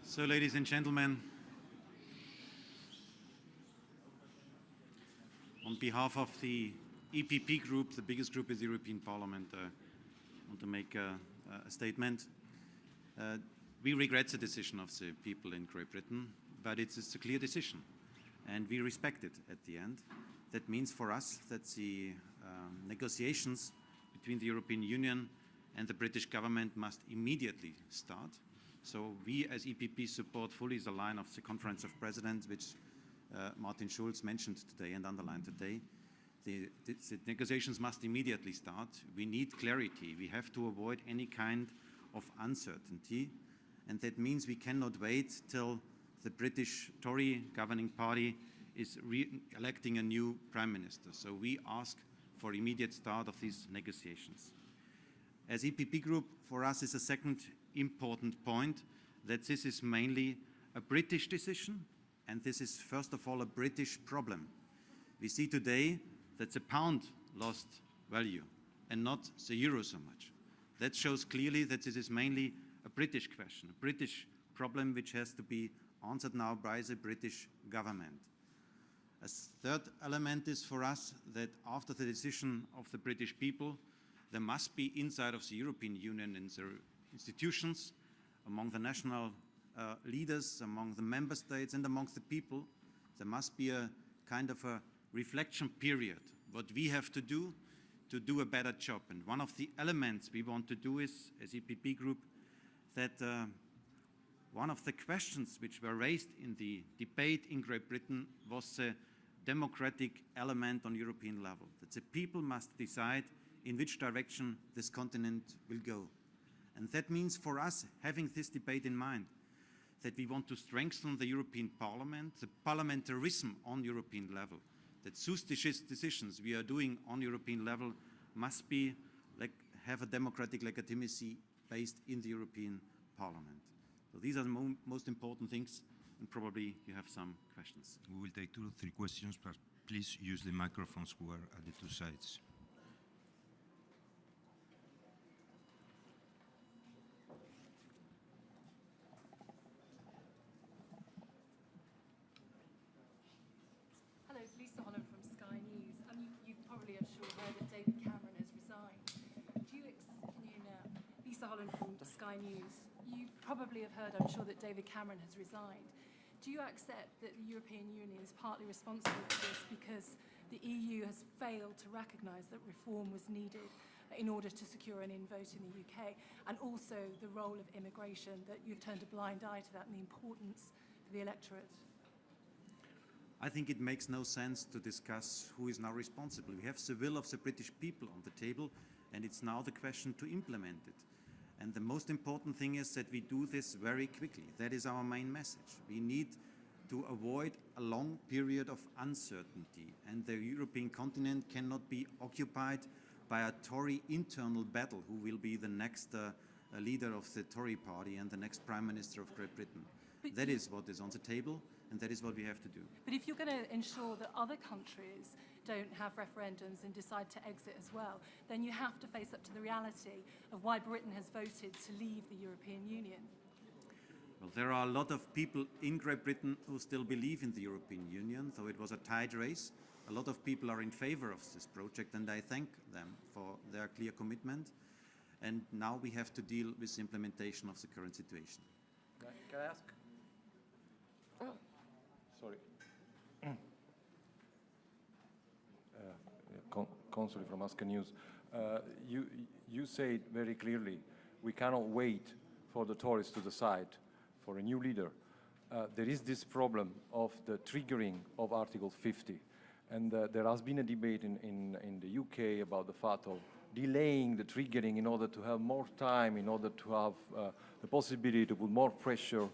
So, ladies and gentlemen, on behalf of the EPP group, the biggest group in the European Parliament, I want to make a statement. We regret the decision of the people in Great Britain, but it's a clear decision, and we respect it at the end. That means for us that the negotiations between the European Union and the British government must immediately start. So we as EPP support fully the line of the Conference of Presidents, which Martin Schulz mentioned today and underlined today. The negotiations must immediately start. We need clarity. We have to avoid any kind of uncertainty. And that means we cannot wait till the British Tory governing party is electing a new Prime Minister. So we ask for immediate start of these negotiations. As EPP Group, for us is a second important point that this is mainly a British decision, and this is first of all a British problem. We see today that the pound lost value and not the euro so much. That shows clearly that this is mainly a British question, a British problem which has to be answered now by the British government. A third element is for us that after the decision of the British people, there must be inside of the European Union and the institutions, among the national leaders, among the member states and amongst the people, there must be a kind of a reflection period, what we have to do a better job. And one of the elements we want to do is, as EPP Group, that one of the questions which were raised in the debate in Great Britain was the democratic element on European level, that the people must decide in which direction this continent will go. And that means for us, having this debate in mind, that we want to strengthen the European Parliament, the parliamentarism on European level, that those decisions we are doing on European level must be have a democratic legitimacy based in the European Parliament. So these are the most important things, and probably you have some questions. We will take 2 or 3 questions, but please use the microphones who are at the 2 sides. You probably have heard, I'm sure, that David Cameron has resigned. Do you accept that the European Union is partly responsible for this because the EU has failed to recognise that reform was needed in order to secure an in-vote in the UK, and also the role of immigration, that you've turned a blind eye to that and the importance for the electorate? I think it makes no sense to discuss who is now responsible. We have the will of the British people on the table, and it's now the question to implement it. And the most important thing is that we do this very quickly. That is our main message. We need to avoid a long period of uncertainty, and the European continent cannot be occupied by a Tory internal battle who will be the next leader of the Tory party and the next Prime Minister of Great Britain. That is what is on the table, and that is what we have to do. But if you're going to ensure that other countries don't have referendums and decide to exit as well, then you have to face up to the reality of why Britain has voted to leave the European Union. Well, there are a lot of people in Great Britain who still believe in the European Union, so it was a tight race. A lot of people are in favor of this project, and I thank them for their clear commitment. And now we have to deal with the implementation of the current situation. Can I ask? Oh. Sorry. Consul from Aska News. You said very clearly, we cannot wait for the Tories to decide for a new leader. There is this problem of the triggering of Article 50. And there has been a debate in the UK about the fact of delaying the triggering in order to have more time, in order to have the possibility to put more pressure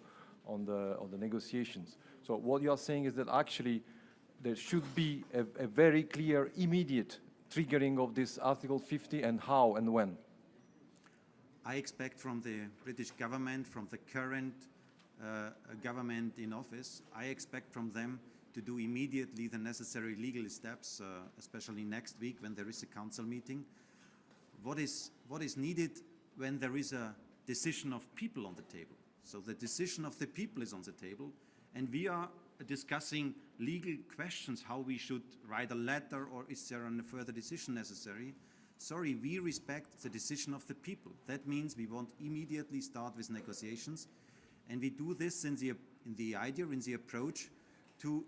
on the negotiations. So what you are saying is that actually there should be a very clear, immediate triggering of this Article 50, and how and when? I expect from the British government, from the current government in office, I expect from them to do immediately the necessary legal steps, especially next week when there is a council meeting. What is needed when there is a decision of people on the table? So the decision of the people is on the table, and we are discussing legal questions, how we should write a letter, or is there a further decision necessary? Sorry, we respect the decision of the people. That means we won't immediately start with negotiations, and we do this in the approach to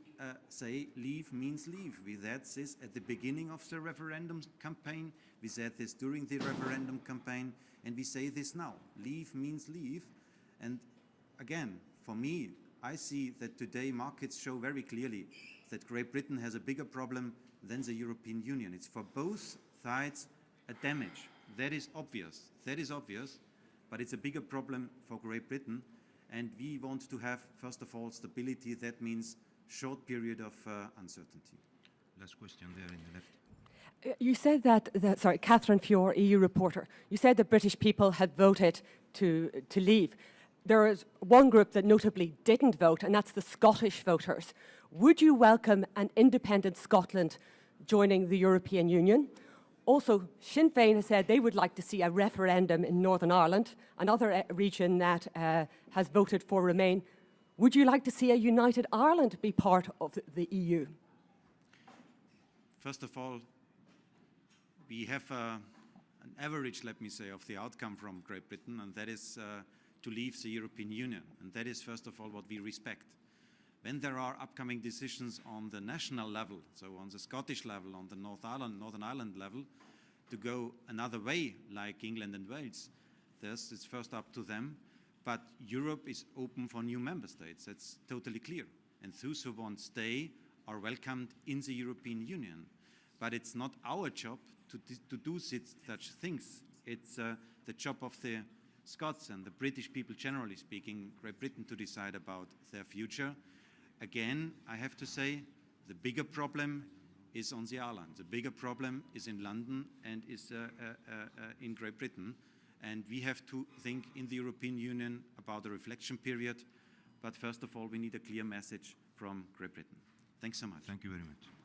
say leave means leave. We said this at the beginning of the referendum campaign, we said this during the referendum campaign, and we say this now. Leave means leave. And again, for me, I see that today markets show very clearly that Great Britain has a bigger problem than the European Union. It's for both sides a damage. That is obvious. That is obvious, but it's a bigger problem for Great Britain. And we want to have, first of all, stability. That means short period of uncertainty. Last question there in the left. You said that, Catherine Fior, EU reporter, you said the British people had voted to leave. There is one group that notably didn't vote, and that's the Scottish voters. Would you welcome an independent Scotland joining the European Union? Also, Sinn Féin has said they would like to see a referendum in Northern Ireland, another region that has voted for Remain. Would you like to see a united Ireland be part of the EU? First of all, we have an average, let me say, of the outcome from Great Britain, and that is to leave the European Union. And that is, first of all, what we respect. When there are upcoming decisions on the national level, so on the Scottish level, on the Northern Ireland level, to go another way, like England and Wales, it's first up to them. But Europe is open for new member states. That's totally clear. And those who want to stay are welcomed in the European Union. But it's not our job to do such things. It's the job of the Scots and the British people, generally speaking, Great Britain, to decide about their future. Again, I have to say, the bigger problem is on the island. The bigger problem is in London and is in Great Britain. And we have to think in the European Union about a reflection period. But first of all, we need a clear message from Great Britain. Thanks so much. Thank you very much.